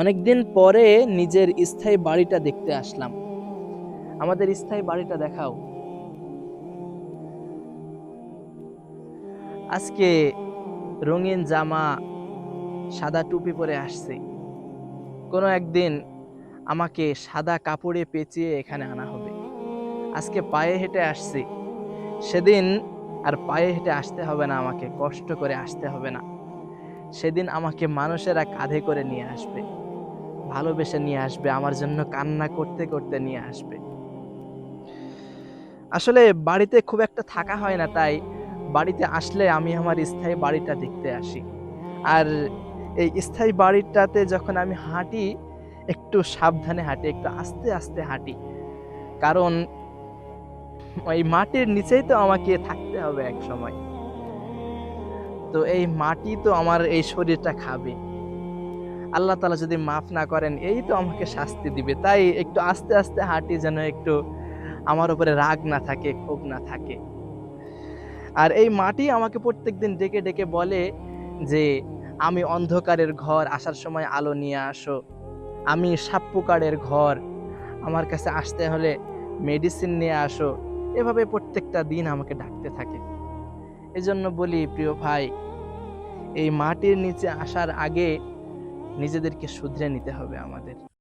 অনেকদিন পরে নিজের স্থায়ী বাড়িটা দেখতে আসলাম। আমাদের স্থায়ী বাড়িটা দেখাও। আজকে রঙিন জামা, সাদা টুপি পরে আসছি। কোনো একদিন আমাকে সাদা কাপড়ে পেঁচিয়ে এখানে আনা হবে। আজকে পায়ে হেঁটে আসছি। সেদিন আর পায়ে হেঁটে আসতে হবে না, আমাকে কষ্ট করে আসতে হবে না। সেদিন আমাকে মানুষেরা কাঁধে করে নিয়ে আসবে, ভালোবেসে নিয়ে আসবে, আমার জন্য কান্না করতে করতে নিয়ে আসবে। আসলে বাড়িতে খুব একটা থাকা হয় না, তাই বাড়িতে আসলে আমি আমার স্থায়ী বাড়িটা দেখতে আসি। আর এই স্থায়ী বাড়িটাতে যখন আমি হাঁটি, একটু সাবধানে হাঁটি, একটু আস্তে আস্তে হাঁটি। কারণ ওই মাটির নিচেই তো আমাকে থাকতে হবে একসময়। তো এই মাটি তো আমার এই শরীরটা খাবে। আল্লাহ তাআলা যদি মাফ না করেন, এই তো আমাকে শাস্তি দিবে। তাই একটু আস্তে আস্তে হাঁটি, যেন একটু আমার উপরে রাগ না থাকে, ক্ষোভ না থাকে। আর এই মাটি আমাকে প্রত্যেকদিন ডেকে ডেকে বলে যে, আমি অন্ধকারের ঘর, আসার সময় আলো নিয়ে আসো। আমি সাপ পোকারের ঘর, আমার কাছে আসতে হলে মেডিসিন নিয়ে আসো। এভাবে প্রত্যেকটা দিন আমাকে ডাকতে থাকে। এজন্য বলি, প্রিয় ভাই, এই মাটির নিচে আসার আগে নিজেদেরকে শুধরে নিতে হবে আমাদের।